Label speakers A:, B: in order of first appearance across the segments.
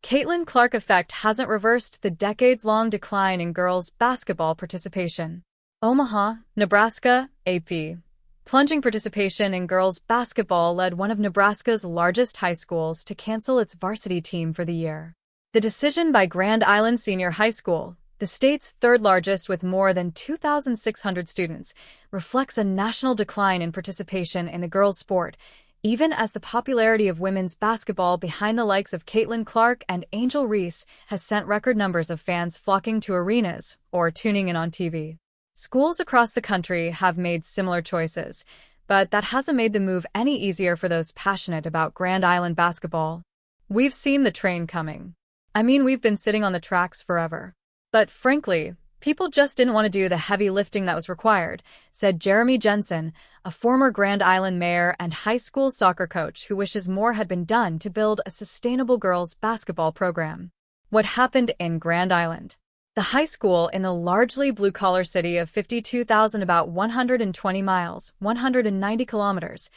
A: Caitlin Clark effect hasn't reversed the decades-long decline in girls' basketball participation. Omaha, Nebraska, AP. Plunging participation in girls' basketball led one of Nebraska's largest high schools to cancel its varsity team for the year. The decision by Grand Island Senior High School, the state's third largest with more than 2,600 students, reflects a national decline in participation in the girls' sport, even as the popularity of women's basketball behind the likes of Caitlin Clark and Angel Reese has sent record numbers of fans flocking to arenas or tuning in on TV. Schools across the country have made similar choices, but that hasn't made the move any easier for those passionate about Grand Island basketball. We've seen the train coming. We've been sitting on the tracks forever. But frankly, people just didn't want to do the heavy lifting that was required, said Jeremy Jensen, a former Grand Island mayor and high school soccer coach who wishes more had been done to build a sustainable girls' basketball program. What happened in Grand Island? The high school in the largely blue-collar city of 52,000, about 120 miles, 190 kilometers,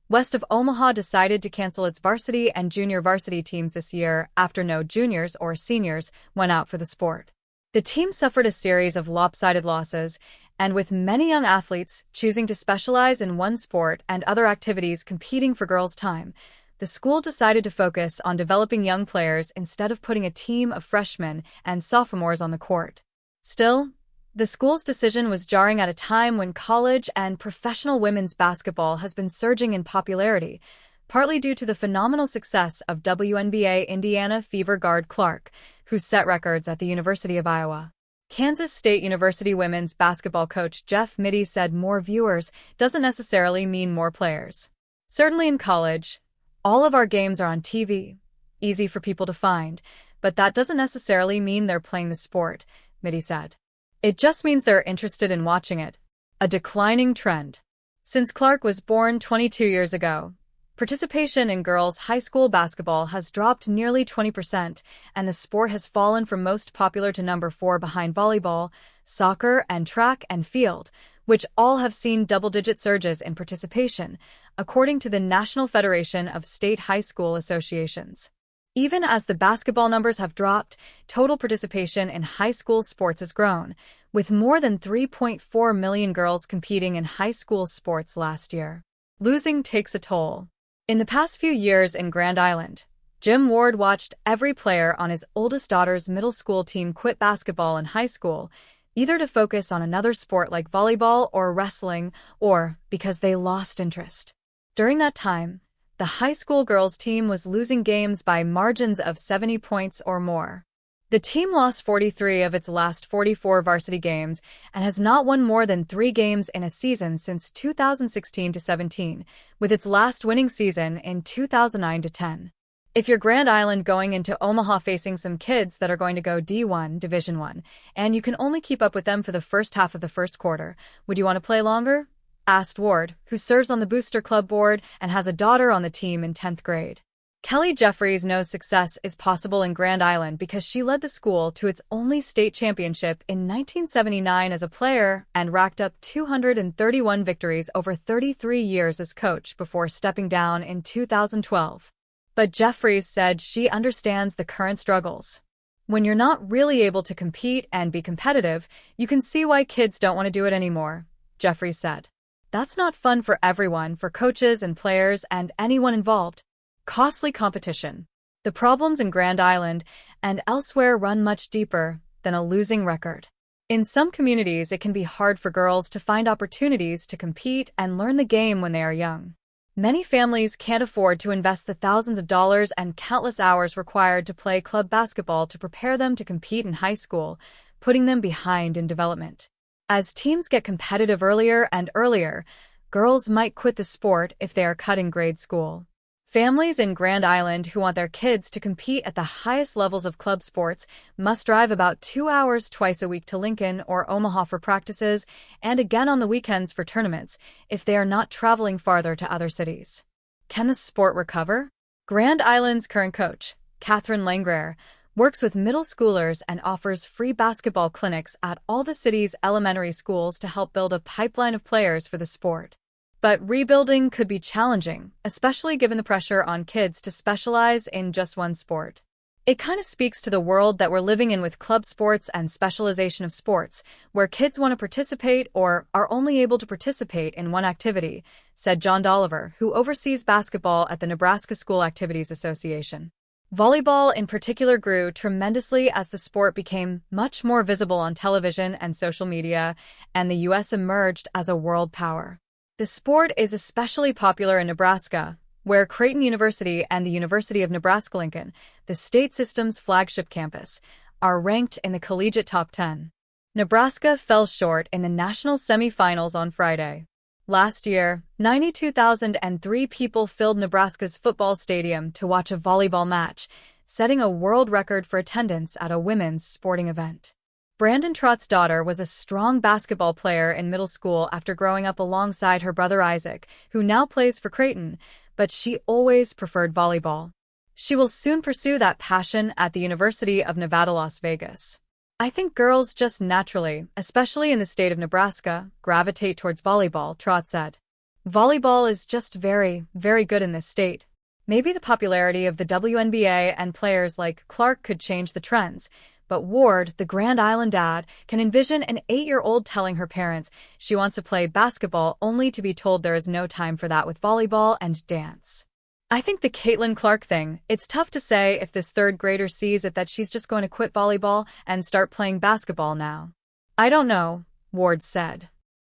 A: west of Omaha decided to cancel its varsity and junior varsity teams this year after no juniors or seniors went out for the sport. The team suffered a series of lopsided losses, and with many young athletes choosing to specialize in one sport and other activities competing for girls' time, the school decided to focus on developing young players instead of putting a team of freshmen and sophomores on the court. Still, the school's decision was jarring at a time when college and professional women's basketball has been surging in popularity, partly due to the phenomenal success of WNBA Indiana Fever guard Clark, who set records at the University of Iowa. Kansas State University women's basketball coach Jeff Mittie said more viewers doesn't necessarily mean more players. Certainly in college, all of our games are on TV, easy for people to find, but that doesn't necessarily mean they're playing the sport, Mittie said. It just means they're interested in watching it. A declining trend. Since Clark was born 22 years ago, participation in girls' high school basketball has dropped nearly 20%, and the sport has fallen from most popular to number 4 behind volleyball, soccer, and track and field, which all have seen double-digit surges in participation, according to the National Federation of State High School Associations. Even as the basketball numbers have dropped, total participation in high school sports has grown, with more than 3.4 million girls competing in high school sports last year. Losing takes a toll. In the past few years in Grand Island, Jim Ward watched every player on his oldest daughter's middle school team quit basketball in high school, either to focus on another sport like volleyball or wrestling, or because they lost interest. During that time, the high school girls team was losing games by margins of 70 points or more. The team lost 43 of its last 44 varsity games and has not won more than 3 games in a season since 2016-17, with its last winning season in 2009-10. If you're Grand Island going into Omaha facing some kids that are going to go D1, Division I, and you can only keep up with them for the first half of the first quarter, would you want to play longer? Asked Ward, who serves on the Booster Club board and has a daughter on the team in 10th grade. Kelly Jeffries knows success is possible in Grand Island because she led the school to its only state championship in 1979 as a player and racked up 231 victories over 33 years as coach before stepping down in 2012. But Jeffries said she understands the current struggles. When you're not really able to compete and be competitive, you can see why kids don't want to do it anymore, Jeffries said. That's not fun for everyone, for coaches and players and anyone involved. Costly competition. The problems in Grand Island and elsewhere run much deeper than a losing record. In some communities, it can be hard for girls to find opportunities to compete and learn the game when they are young. Many families can't afford to invest the thousands of dollars and countless hours required to play club basketball to prepare them to compete in high school, putting them behind in development. As teams get competitive earlier and earlier, girls might quit the sport if they are cut in grade school. Families in Grand Island who want their kids to compete at the highest levels of club sports must drive about 2 hours twice a week to Lincoln or Omaha for practices and again on the weekends for tournaments if they are not traveling farther to other cities. Can the sport recover? Grand Island's current coach, Catherine Langrer, works with middle schoolers and offers free basketball clinics at all the city's elementary schools to help build a pipeline of players for the sport. But rebuilding could be challenging, especially given the pressure on kids to specialize in just one sport. It kind of speaks to the world that we're living in with club sports and specialization of sports, where kids want to participate or are only able to participate in one activity, said John Dolliver, who oversees basketball at the Nebraska School Activities Association. Volleyball in particular grew tremendously as the sport became much more visible on television and social media, and the U.S. emerged as a world power. The sport is especially popular in Nebraska, where Creighton University and the University of Nebraska-Lincoln, the state system's flagship campus, are ranked in the collegiate top 10. Nebraska fell short in the national semifinals on Friday. Last year, 92,003 people filled Nebraska's football stadium to watch a volleyball match, setting a world record for attendance at a women's sporting event. Brandon Trott's daughter was a strong basketball player in middle school after growing up alongside her brother Isaac, who now plays for Creighton, but she always preferred volleyball. She will soon pursue that passion at the University of Nevada, Las Vegas. I think girls just naturally, especially in the state of Nebraska, gravitate towards volleyball, Trott said. Volleyball is just very, very good in this state. Maybe the popularity of the WNBA and players like Clark could change the trends, but Ward, the Grand Island dad, can envision an 8-year-old telling her parents she wants to play basketball only to be told there is no time for that with volleyball and dance. I think the Caitlin Clark thing, it's tough to say if this third grader sees it that she's just going to quit volleyball and start playing basketball now. I don't know, Ward said.